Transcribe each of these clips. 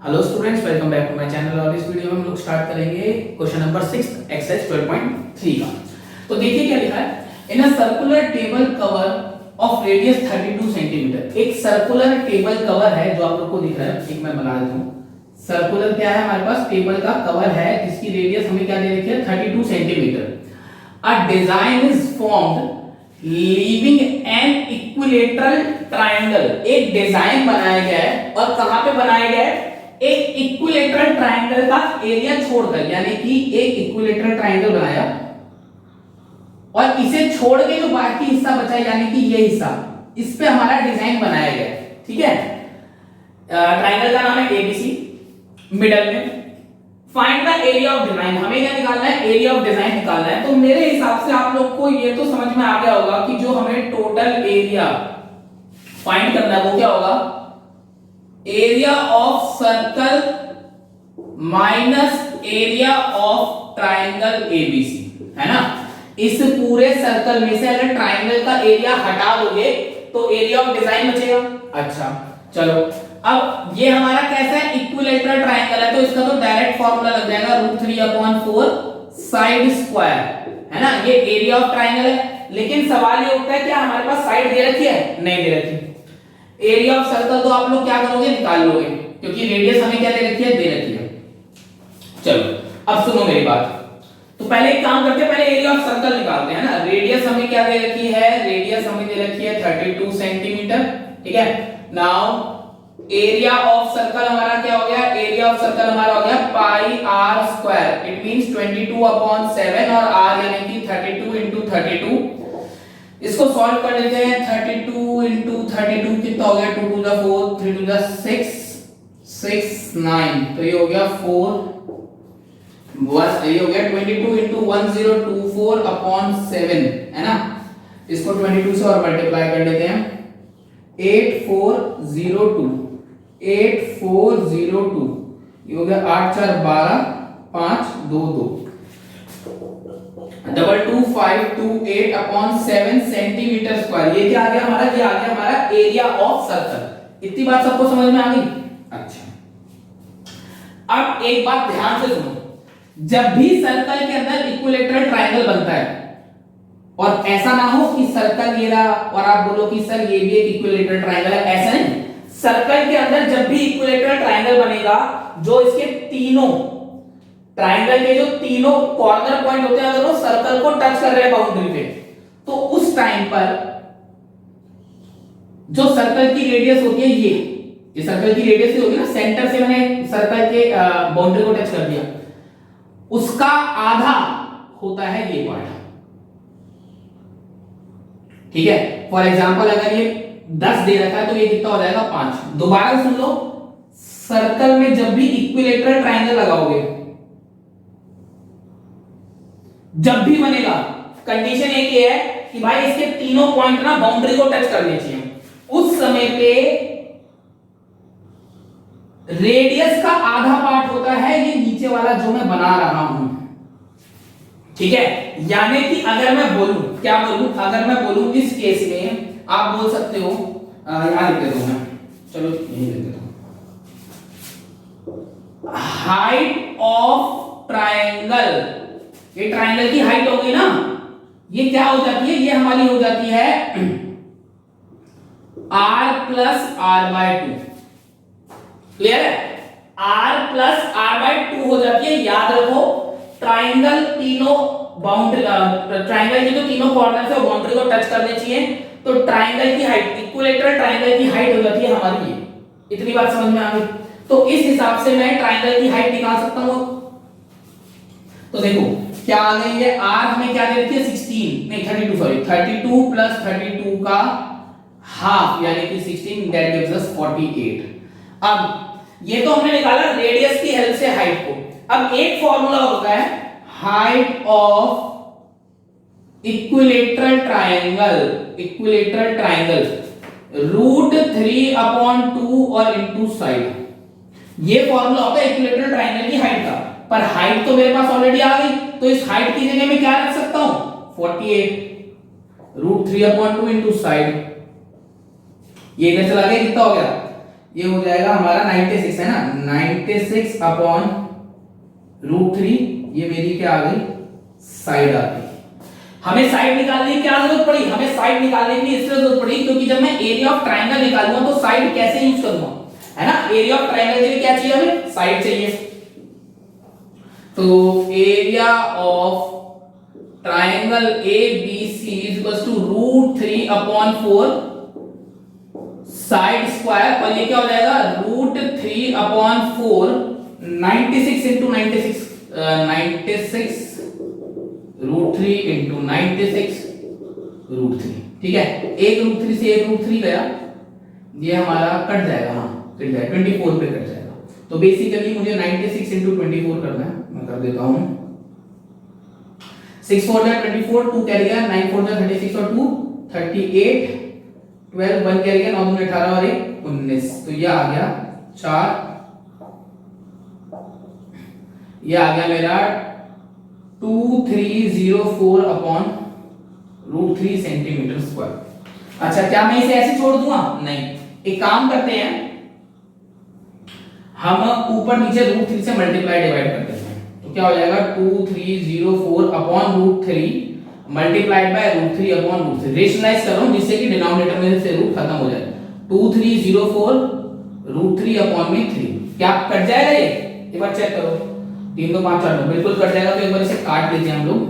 Hello students, welcome back to my channel. और इस video में हम लोग स्टार्ट करेंगे क्वेश्चन नंबर 6 एक्सरसाइज 12.3 का। तो देखिए क्या लिखा है, in a circular table cover of radius 32 centimetre. एक सर्कुलर टेबल कवर है जो आप लोग को दिख रहा है, एक मैं बना देता हूं। सर्कुलर क्या है, हमारे पास टेबल का कवर है जिसकी रेडियस हमें क्या दे रखी है, 32 centimetre. A design is formed leaving an equilateral triangle. एक डिजाइन बनाया गया है और कहां पे बनाया गया है, एक इक्विलेटरल ट्रायंगल का एरिया छोड़कर, यानी कि एक इक्विलेटरल ट्रायंगल बनाया और इसे छोड़ के जो बाकी हिस्सा बचा यानी कि ये हिस्सा, इस पे हमारा डिजाइन बनाया गया है। ठीक है, ट्रायंगल का नाम है एबीसी। मिडल में find the area of design, हमें क्या निकालना है, एरिया ऑफ डिजाइन निकालना है। तो मेरे हिसाब से आप लोग को ये तो समझ में आ गया होगा कि जो हमें टोटल एरिया फाइंड करना है वो क्या होगा, area of circle minus area of triangle ABC, है ना। इस पूरे सर्कल में से अगर ट्रायंगल का एरिया हटा दोगे तो एरिया ऑफ डिजाइन बचेगा। अच्छा चलो, अब ये हमारा कैसा है, इक्विलेटरल ट्रायंगल है तो इसका तो डायरेक्ट फॉर्मूला लग जाएगा √3/4 साइड स्क्वायर, है ना। ये एरिया ऑफ ट्रायंगल है, लेकिन सवाल ये उठता है क्या हमारे पास साइड दे रखी है, नहीं दे रखी। एरिया ऑफ सर्कल तो आप लोग क्या करोगे, निकाल लोगे, क्योंकि रेडियस हमें क्या दे रखी है, दे रखी है। चलो अब सुनो मेरी बात, तो पहले एक काम करते हैं, पहले एरिया ऑफ सर्कल निकालते हैं ना। रेडियस हमें क्या दे रखी है, रेडियस हमें दे रखी है 32 सेंटीमीटर। ठीक है, नाउ एरिया ऑफ सर्कल हमारा क्या हो गया, एरिया ऑफ सर्कल हमारा हो गया पाई आर स्क्वायर। इट मींस 22/7 और आर यानी कि 32 into 32। इसको सॉल्व कर लेते हैं। 32 into 32 कितना हो गया, 2 to the 4, 3 to the 6, 6 9, तो ये हो गया 4 बस ये हो गया 22 into 1024/7, है ना। इसको 22 से और मल्टीप्लाई कर लेते हैं, 8402, 8402, ये हो गया 8 4 12 5 2 2, 22,528/7 सेंटीमीटर स्क्वायर। ये क्या आ गया हमारा, ये आ गया हमारा एरिया ऑफ सर्कल। इतनी बात सबको समझ में आ गई। अच्छा, अब एक बात ध्यान से सुनो, जब भी सर्कल के अंदर इक्विलेटरल ट्रायंगल बनता है, और ऐसा ना हो कि सर्कल ये रहा और आप बोलो कि सर ये भी एक इक्विलेटरल ट्रायंगल है, ऐसा नहीं। सर्कल के अंदर जब भी इक्विलेटरल ट्रायंगल बनेगा, जो इसके तीनों ट्रायंगल के जो तीनों कॉर्नर पॉइंट होते हैं, अगर वो सर्कल को टच कर रहे हैं बाउंड्री पे, तो उस टाइम पर जो सर्कल की रेडियस होती है, ये सर्कल की रेडियस ही होगी ना, सेंटर से मैंने सर्कल के बाउंड्री को टच कर दिया, उसका आधा होता है ये पार्ट। ठीक है, फॉर एग्जांपल अगर ये 10 दे रखा है तो ये कितना हो जाएगा, 5। दोबारा सुन लो, सर्कल में जब भी इक्विलेटरल ट्रायंगल लगाओगे, जब भी बनेगा, कंडीशन एक ये है कि भाई इसके तीनों पॉइंट ना बाउंड्री को टच करने चाहिए। उस समय पे रेडियस का आधा पार्ट होता है ये नीचे वाला जो मैं बना रहा हूं। ठीक है, यानी कि अगर मैं बोलूं, क्या बोलूं, अगर मैं बोलूं इस केस में आप बोल सकते हो, यहां लिख देता हूं मैं, चलो यही लिख देता हूं, हाइट ऑफ ट्रायंगल। ये ट्रायंगल की हाइट हो गई ना, ये क्या हो जाती है, ये हमारी हो जाती है r + r/2। क्लियर है, r + r/2 हो जाती है। याद रखो, ट्रायंगल तीनों बाउंड्री, ट्रायंगल के जो तीनों कॉर्नर है बाउंड्री को टच करने चाहिए, तो ट्रायंगल की हाइट, इक्विलेटरल ट्रायंगल की हाइट हो जाती है हमारी ये। इतनी बात समझ में आ गई। तो इस हिसाब से मैं ट्रायंगल की हाइट निकाल सकता हूं। तो देखो क्या आ गई है, r हमें क्या दे रखी है, 16 नहीं 32, सॉरी 32 + 32 का हाफ यानी कि 16, दैट गिव्स अस 48। अब ये तो हमने निकाला रेडियस की हेल्प से हाइट को। अब एक फॉर्मूला होता है height of equilateral triangle, equilateral triangle √3/2 और इनटू साइड। ये फॉर्मूला होता है इक्विलेटरल ट्रायंगल की हाइट का। पर हाइट तो मेरे पास ऑलरेडी आ गई, तो इस हाइट की जगह में क्या रख सकता हूं, 48 √3/2 इनटू साइड। ये इधर चला गया, कितना हो गया ये हो जाएगा हमारा 96 है ना, 96 अपॉन √3। ये मेरी क्या आ गई, साइड आ गई। हमें साइड निकालने की क्या जरूरत पड़ी, हमें साइड निकालने की इसलिए जरूरत पड़ी क्योंकि जब मैं एरिया ऑफ ट्रायंगल निकालूंगा तो साइड कैसे यूज करूंगा, है ना। एरिया ऑफ ट्रायंगल के लिए क्या चाहिए, हमें साइड चाहिए। तो area of triangle ABC is equal to √3 upon 4 side square, और ये क्या हो जाएगा √3 अपॉन 4 96 इंटू 96 96 √3 इंटू 96 √3। ठीक है, एक √3 से एक √3 गया, ये हमारा कट जाएगा, हाँ कट जाएगा, 24 पे कट जाएगा। तो बेसिकली मुझे 96 इंटू 24 करना है, मैं कर देता हूं। 6 4 जा 24, 2 कैरी गया, 9 4 जा 36 और 2 38, 12 1 कैरी गया, 9 2 18 और 1 19। तो ये आ गया 4, ये आ गया मेरा 2304 अपॉन √3 सेंटीमीटर स्क्वायर। अच्छा, क्या मैं इसे ऐसे छोड़ दूंगा, नहीं, एक काम करते हैं, हम ऊपर नीचे √3 से मल्टीप्लाई डिवाइड कर देते हैं। तो क्या हो जाएगा 2304 upon √3 multiplied by √3 upon √3। Rationalise कर रहा हूं जिससे कि डिनोमिनेटर में से रूट खत्म हो जाए। 2304 √3 अपॉन में 3, क्या कट जाएगा ये, एक बार चेक करो। 3 2 5 4 बिल्कुल कट जाएगा। तो एक बार इसे काट लेते हैं हम लोग।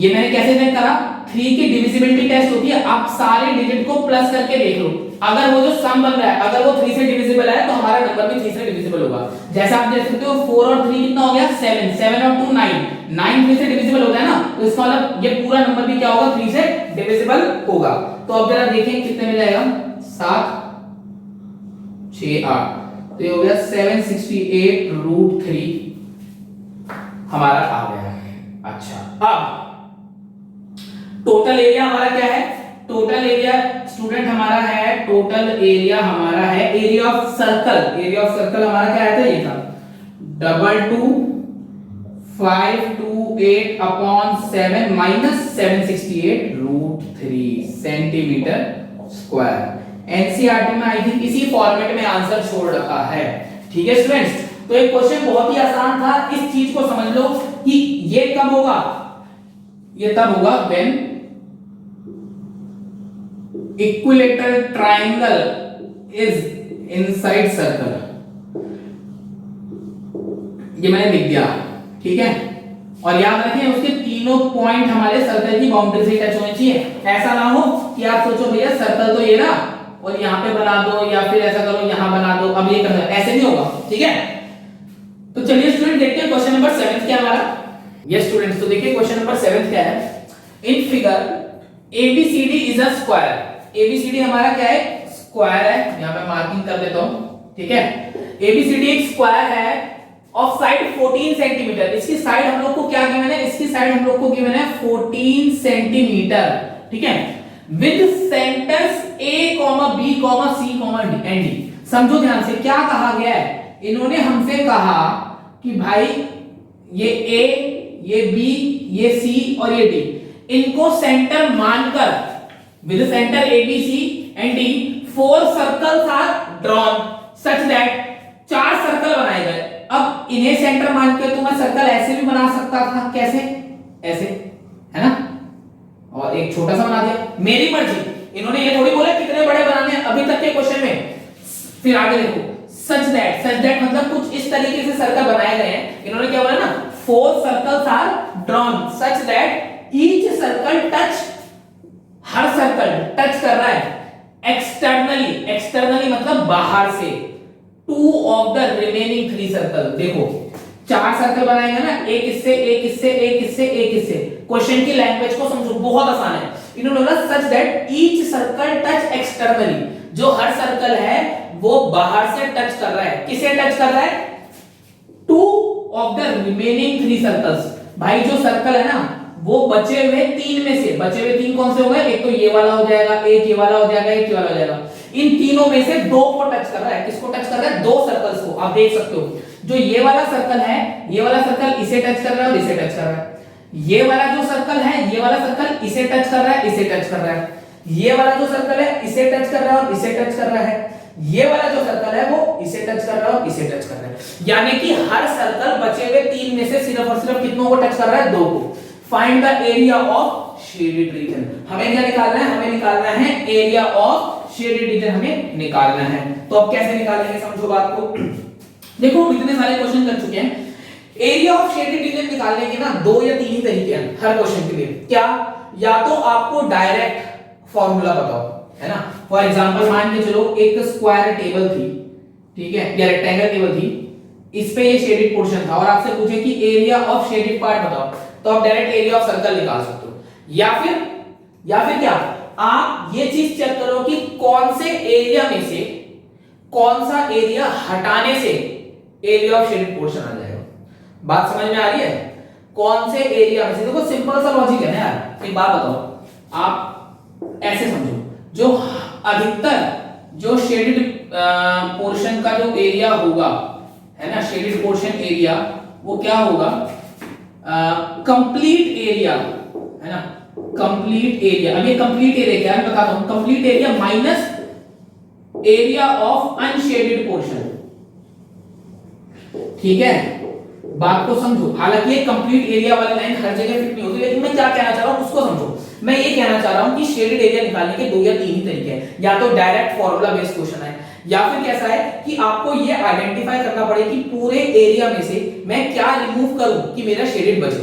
ये मैंने कैसे चेक करा, 3 की डिविजिबिलिटी टेस्ट होती है, आप सारे डिजिट को प्लस करके देख लो, अगर वो जो सम बन रहा है अगर वो 3 से डिविजिबल है तो हमारा नंबर भी 3 से डिविजिबल होगा। जैसा आप देख सकते हो 4 और 3 कितना हो गया 7, 7 और 2 9, 9 3 से डिविजिबल होता है ना, तो इसका मतलब ये पूरा नंबर भी क्या होगा 3 से डिविजिबल होगा। तो अब जरा देखें कितने में जाएगा, 7 6 8, तो ये हो गया 768 √3 हमारा आ गया। अच्छा, अब टोटल एरिया हमारा क्या है, टोटल एरिया स्टूडेंट हमारा है, टोटल एरिया हमारा है area of circle. Area of circle हमारा क्या आया था, ये था 22528 upon 7 minus 768 √3 centimetre square. NCERT में आई थिंक इसी फॉर्मेट में आंसर छोड़ रखा है। ठीक है स्टूडेंट्स, तो एक क्वेश्चन बहुत ही आसान था, इस चीज को समझ लो कि ये कब होगा, ये तब होगा when equilateral triangle is inside circle. ये मैंने लिख दिया, ठीक है। और याद रखें उसके तीनों पॉइंट हमारे सर्कल की बाउंड्री से टच होने चाहिए। ऐसा ना हो कि आप सोचो भैया सर्कल तो ये ना और यहाँ पे बना दो, या फिर ऐसा करो यहाँ बना दो, अब ये करना, ऐसे नहीं होगा। ठीक है, तो चलिए स्टूडेंट देखते हैं क्वेश्चन नंबर 7 क्या हमारा। यस स्टूडेंट्स, तो देखिए क्वेश्चन नंबर 7 क्या है। In figure ABCD is a square. ABCD हमारा क्या है, स्क्वायर है, यहाँ पे मार्किंग कर देता हूं। ठीक है, ABCD एक स्क्वायर है ऑफ साइड 14 सेंटीमीटर। इसकी साइड हम लोग को क्या गिवन है, इसकी साइड हम लोग को गिवन है 14 सेंटीमीटर। ठीक है, with centres A, B, C, D and D। समझो ध्यान से क्या कहा गया है, इन्होंने हमसे कहा कि भाई ये A, ये B, ये C और ये D, इनको सेंटर मानकर with the center ABC and D 4 circles are drawn such that 4 circle बनाए गए। अब इन्हें सेंटर मान के तो मैं सर्कल ऐसे भी बना सकता था, कैसे, ऐसे, है ना, और एक छोटा सा बना दिया, मेरी मर्जी। इन्होंने ये थोड़ी बोला कितने बड़े बनाने हैं अभी तक के क्वेश्चन में। फिर आगे देखो, such that मतलब कुछ इस तरीके से सर्कल बनाए गए हैं। इन्होंने क्या बोला ना, 4 circles are drawn such that each circle touch, her circle touch कर रहा है एक्सटर्नली, एक्सटर्नली मतलब बाहर से, 2 ऑफ द रिमेनिंग 3 सर्कल। देखो 4 सर्कल बनाएंगे ना, एक इससे, एक इससे, एक इससे, एक इससे। क्वेश्चन की लैंग्वेज को समझो, बहुत आसान है। इन्होंने बोला such that each circle touch externally, जो हर सर्कल है वो बाहर से टच कर रहा है। किसे टच कर रहा है, 2 ऑफ द रिमेनिंग 3 सर्कल्स। भाई जो सर्कल है ना वो बचे हुए 3 में से, बचे हुए 3 कौन से हो गए, एक तो ये वाला हो जाएगा, एक ये वाला हो जाएगा, एक ये वाला हो जाएगा। इन तीनों में से 2 को टच कर रहा है। किसको टच कर रहा है, 2 सर्कल्स को। आप देख सकते हो जो ये वाला सर्कल है, ये वाला सर्कल इसे टच कर रहा है और इसे टच कर रहा है। ये वाला जो सर्कल है, ये वाला सर्कल इसे टच कर रहा है, इसे टच कर रहा है। ये वाला जो सर्कल है इसे टच कर रहा है और इसे टच कर रहा है, ये वाला जो सर्कल है वो इसे टच कर रहा है और इसे टच कर रहा है, यानी कि हर सर्कल बचे हुए 3 में से सिर्फ और सिर्फ कितनों को टच कर रहा है? 2 को। Find the area of shaded region. हमें क्या निकालना है? हमें निकालना है एरिया ऑफ शेडेड रीजन, हमें निकालना है। तो अब कैसे निकालेंगे समझो बात को। देखो हम इतने सारे क्वेश्चन कर चुके हैं, एरिया ऑफ शेडेड रीजन निकालने के ना 2 या 3 ही तरीके हैं हर क्वेश्चन के लिए। क्या? या तो आपको डायरेक्ट फॉर्मूला बताओ, है ना। फॉर एग्जांपल मान के चलो एक स्क्वायर टेबल थी, ठीक है, या रेक्टेंगल टेबल थी, इस पे ये शेडेड पोर्शन था और आपसे पूछे कि एरिया ऑफ शेडेड पार्ट बताओ, तो आप डायरेक्ट एरिया ऑफ सर्कल निकाल सकते हो। या फिर क्या, आप ये चीज चेक करो कि कौन से एरिया में से कौन सा एरिया हटाने से एरिया ऑफ शेडेड पोर्शन आ जाएगा। बात समझ में आ रही है? कौन से एरिया में से, देखो सिंपल सा लॉजिक है ना यार। एक बात बताओ, आप ऐसे समझो, जो अधिकतर जो शेडेड पोर्शन का जो एरिया होगा, है ना, शेडेड पोर्शन एरिया, वो क्या होगा? कंप्लीट एरिया, है ना, कंप्लीट एरिया। अब ये कंप्लीट एरिया क्या है मैं बताता हूं। Complete area minus area of unshaded portion, ठीक है, बात को समझो। हालांकि ये कंप्लीट एरिया वाली लाइन हर जगह फिट नहीं होती, लेकिन मैं क्या कहना चाह रहा हूं उसको समझो। मैं ये कहना चाह रहा हूं कि शेडेड एरिया निकालने के 2 या 3 ही तरीके हैं, या तो डायरेक्ट फॉर्मूला बेस्ड क्वेश्चन है, या फिर कैसा है कि आपको ये आइडेंटिफाई करना पड़ेगा कि पूरे एरिया में से मैं क्या रिमूव करूं कि मेरा शेडेड बचे।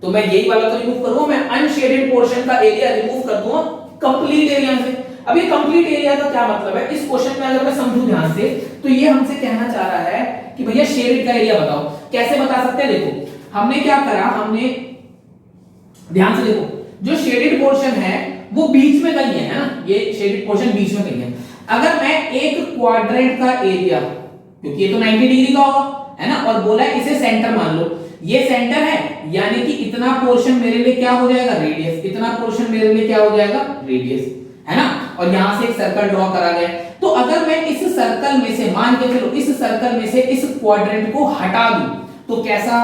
तो मैं यही वाला तो रिमूव करूंगा, मैं अनशेडेड पोर्शन का एरिया रिमूव कर दूंगा कंप्लीट एरिया से। अब ये कंप्लीट एरिया का क्या मतलब है? इस क्वेश्चन में अगर मैं समझूं ध्यान से, तो ये हमसे कहना चाह रहा है कि भैया शेडेड का एरिया बताओ। कैसे बता सकते हैं? देखो हमने क्या करा, हमने ध्यान से देखो, जो शेडेड पोर्शन है वो बीच में कहीं है ना, ये शेडेड पोर्शन बीच में कहीं है। अगर मैं एक क्वाड्रेंट का एरिया, क्योंकि ये तो 90 डिग्री का होगा, है ना, और बोला है इसे सेंटर मान लो, ये सेंटर है, यानी कि इतना पोर्शन मेरे लिए क्या हो जाएगा? रेडियस। इतना पोर्शन मेरे लिए क्या हो जाएगा? रेडियस, है ना। और यहां से एक सर्कल ड्रॉ करा गया। तो अगर मैं इस सर्कल में से, मान के चलो इस सर्कल में से इस क्वाड्रेंट को हटा दूं, तो कैसा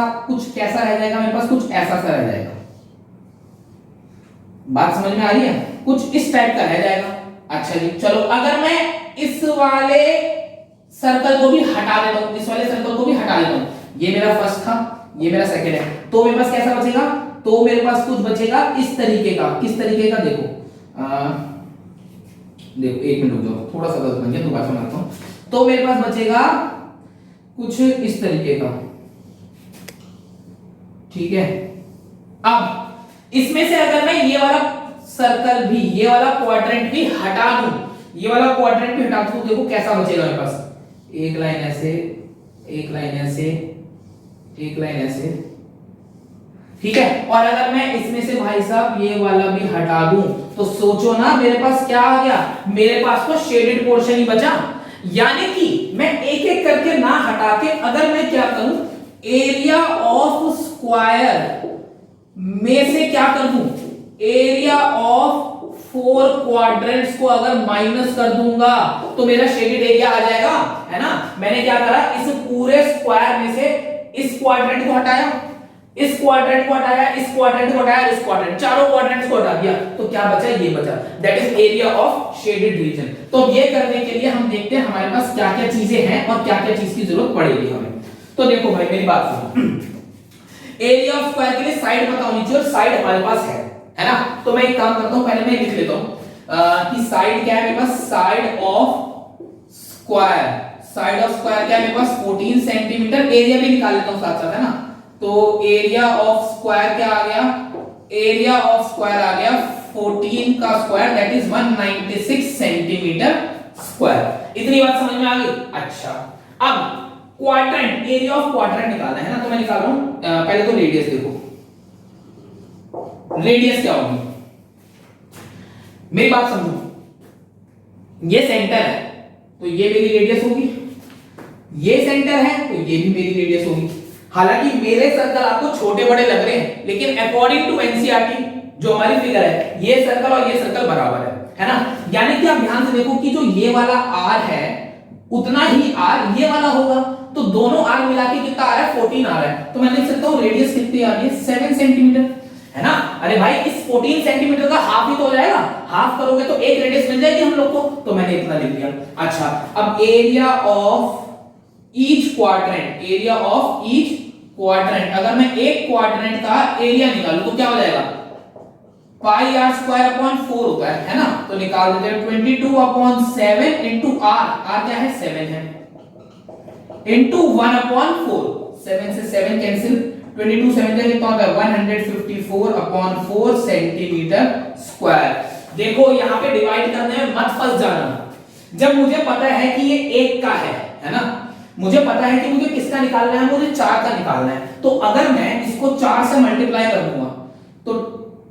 रह जाएगा मेरे पास? कुछ ऐसा सा रह जाएगा। बात समझ में आ रही है? कुछ इस टाइप का रह जाएगा। अच्छा जी, चलो अगर मैं इस वाले सर्कल को भी हटा देता हूं, इस वाले सर्कल को भी हटा देता हूं, ये मेरा फर्स्ट था, ये मेरा सेकंड है, तो मेरे पास कैसा बचेगा? तो मेरे पास कुछ बचेगा इस तरीके का। किस तरीके का? देखो देखो, एक मिनट रुक जाओ, थोड़ा सा गलत बन गया, दोबारा बनाता हूं। तो मेरे पास बचेगा कुछ इस तरीके का, ठीक है। अब इसमें से अगर मैं ये वाला सर्कल भी, ये वाला क्वाड्रेंट भी हटा दूं, ये वाला क्वाड्रेंट भी हटा दूं, देखो कैसा बचेगा मेरे पास? एक लाइन ऐसे, एक लाइन ऐसे, एक लाइन ऐसे, ठीक है। और अगर मैं इसमें से भाई साहब ये वाला भी हटा दूं, तो सोचो ना मेरे पास क्या आ गया? मेरे पास तो शेडेड पोर्शन ही बचा। यानी कि मैं एक एक करके ना हटा के, अगर मैं क्या करूं, एरिया ऑफ स्क्वायर में से क्या कर दूं? एरिया ऑफ 4 क्वाड्रेंट्स को अगर माइनस कर दूंगा, तो मेरा शेडेड एरिया आ जाएगा, है ना। मैंने क्या करा, इस पूरे स्क्वायर में से इस क्वाड्रेंट को हटाया, इस क्वाड्रेंट को हटाया, इस क्वाड्रेंट को हटाया, इस क्वाड्रेंट, चारों क्वाड्रेंट्स को हटा दिया, तो क्या बचा? ये बचा, that is area of shaded region. तो ये करने के लिए हम देखते हैं हमारे पास क्या क्या चीजें हैं और क्या क्या चीज की जरूरत पड़ेगी हमें। तो देखो भाई मेरी बात सुनो, एरिया ऑफ स्क्वायर के लिए साइड पता होनी चाहिए, और साइड हमारे पास है ना। तो मैं एक काम करता हूं, पहले मैं लिख लेता हूं कि साइड क्या है मेरे पास? Side of square, side of square क्या है मेरे पास? 14 सेंटीमीटर। एरिया भी निकाल लेता हूं साथ साथ, है ना। तो एरिया ऑफ स्क्वायर क्या आ गया? एरिया ऑफ स्क्वायर आ गया 14 का square, that is 196 centimetre square. इतनी बात समझ में आ गई? अच्छा, अब क्वाड्रेंट, एरिया ऑफ क्वाड्रेंट निकालना है ना, तो मैं निकाल रहा हूं। पहले तो रेडियस देखो, रेडियस क्या होगी? मेरी बात समझो, ये सेंटर है तो ये मेरी रेडियस होगी, ये सेंटर है तो ये भी मेरी रेडियस होगी। हालांकि मेरे सर्कल आपको छोटे बड़े लग रहे हैं, लेकिन अकॉर्डिंग टू एनसीईआरटी जो हमारी फिगर है, ये सर्कल और ये सर्कल बराबर है ना। यानी कि आप ध्यान से देखो कि जो ये वाला आर है उतना ही आर ये वाला होगा, तो दोनों आर मिला के कितना आ रहा है? 14 आ रहा है। तो मैं लिख सकता हूं रेडियस कितनी आ रही है? 7 सेंटीमीटर, है ना। अरे भाई इस 14 सेंटीमीटर का हाफ ही तो हो जाएगा, हाफ करोगे तो एक रेडियस मिल जाएगी हम लोग को, तो मैंने इतना लिख दिया। अच्छा अब area of each quadrant, area of each quadrant, अगर मैं एक क्वाड्रेंट का एरिया निकालूं तो क्या हो जाएगा, पाई आर स्क्वायर अपॉन 4 होता है ना, तो निकाल देते हैं 22 अपॉन 7 इंटू आर, आर क्या है 7 है, इंटू 1 अपॉन 4, 7 से 7 कैंसिल, 22 7 का कितना होता है 154 अपॉन 4 सेंटीमीटर स्क्वायर। देखो यहाँ पे डिवाइड करने में मत फंस जाना, जब मुझे पता है कि ये एक का है ना, मुझे पता है कि मुझे किसका निकालना है, मुझे 4 का निकालना है, तो अगर मैं इसको 4 से मल्टीप्लाई कर दूंगा तो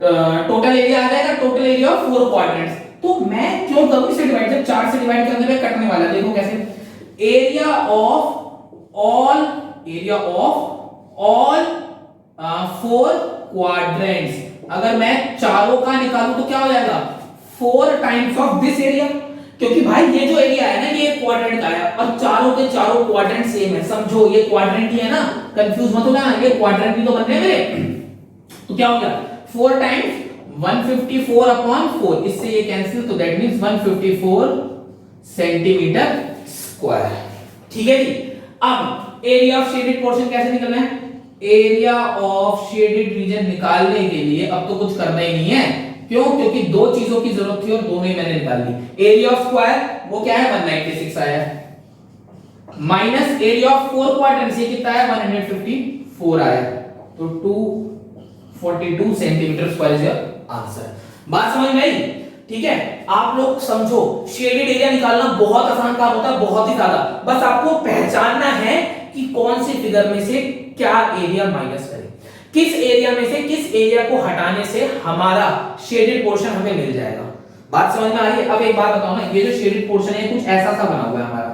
टोटल एरिया आ जाएगा, टोटल एरिया ऑफ 4 क्वाड्रेंट्स। तो मैं क्यों करूं इसे डिवाइड, जब 4 से डिवाइड करने पे कटने वाला है, देखो कैसे, area of all, area of all 4 quadrants, अगर मैं चारों का निकालूं तो क्या हो जाएगा 4 टाइम्स ऑफ दिस एरिया, क्योंकि भाई ये जो एरिया है ना ये क्वाड्रेंट का है और चारों के चारों क्वाड्रेंट सेम है, समझो ये क्वाड्रेंट ही है ना, कंफ्यूज मत होना, ये क्वाड्रेंट भी तो बन रहे हैं मेरे, तो क्या हो गया 4 टाइम्स 154 अपॉन 4, इससे ये कैंसिल, तो दैट मींस 154 सेंटीमीटर स्क्वायर। ठीक है जी। अब एरिया ऑफ शेडेड पोर्शन कैसे निकलना है, एरिया ऑफ शेडेड रीजन निकालने के लिए अब तो कुछ करना ही नहीं है, क्यों, क्योंकि दो चीजों की जरूरत थी और दोनों ही मैंने निकाल ली। एरिया ऑफ स्क्वायर वो क्या है 196 आया, माइनस एरिया ऑफ 4 क्वाड्रेंट्स ये कितना है 154 आया, तो 242 centimetre square is your answer. बात समझ में आई? ठीक है, आप लोग समझो शेडेड एरिया निकालना बहुत आसान काम होता है, बहुत ही ज्यादा, बस आपको पहचानना है कि कौन से फिगर में से क्या एरिया माइनस करें, किस एरिया में से किस एरिया को हटाने से हमारा शेडेड पोर्शन हमें मिल जाएगा। बात समझ में आ रही है? अब एक बात बताओ ना, ये जो शेडेड पोर्शन है कुछ ऐसा सा बना हुआ है हमारा,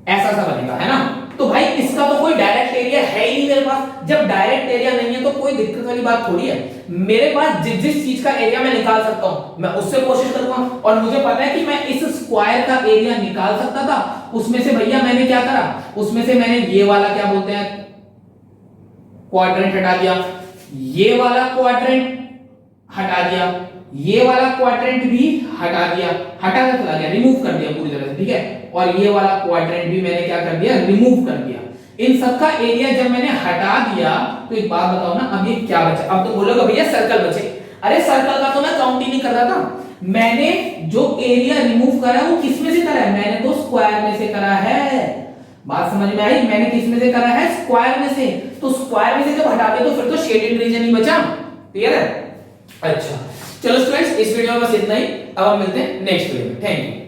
ऐसा सा बनेगा है ना, तो भाई इसका तो कोई डायरेक्ट एरिया है ही नहीं मेरे पास, जब डायरेक्ट एरिया नहीं है तो कोई दिक्कत वाली बात थोड़ी है, मेरे पास जिस जिस चीज का एरिया मैं निकाल सकता हूं मैं उससे कोशिश करूंगा, और मुझे पता है कि मैं इस स्क्वायर का एरिया निकाल सकता था, उसमें से भैया मैंने क्या करा, उसमें से मैंने ये वाला क्या बोलते हैं क्वाड्रेंट हटा दिया, ये वाला क्वाड्रेंट हटा दिया, ये वाला क्वाड्रेंट भी हटा दिया, हटा कर चला गया, रिमूव कर दिया पूरी तरह से, ठीक है, और ये वाला क्वाड्रेंट भी मैंने क्या कर दिया, रिमूव कर दिया। इन सब का एरिया जब मैंने हटा दिया तो एक बात बताओ ना, अब ये क्या बचा, अब तो बोलोगे भैया सर्कल बचे, अरे सर्कल का तो मैं काउंट ही नहीं कर रहा था, मैंने जो एरिया रिमूव करा वो किस में से करा है, मैंने तो स्क्वायर में से करा है। बात समझ में आई, मैंने किस में से करा है, स्क्वायर में से, तो स्क्वायर में से जब हटा दिया तो फिर तो शेडेड रीजन ही बचा, क्लियर है। अच्छा चलो स्टूडेंट्स, इस वीडियो में बस इतना ही, अब हम मिलते हैं नेक्स्ट वीडियो में, थैंक यू।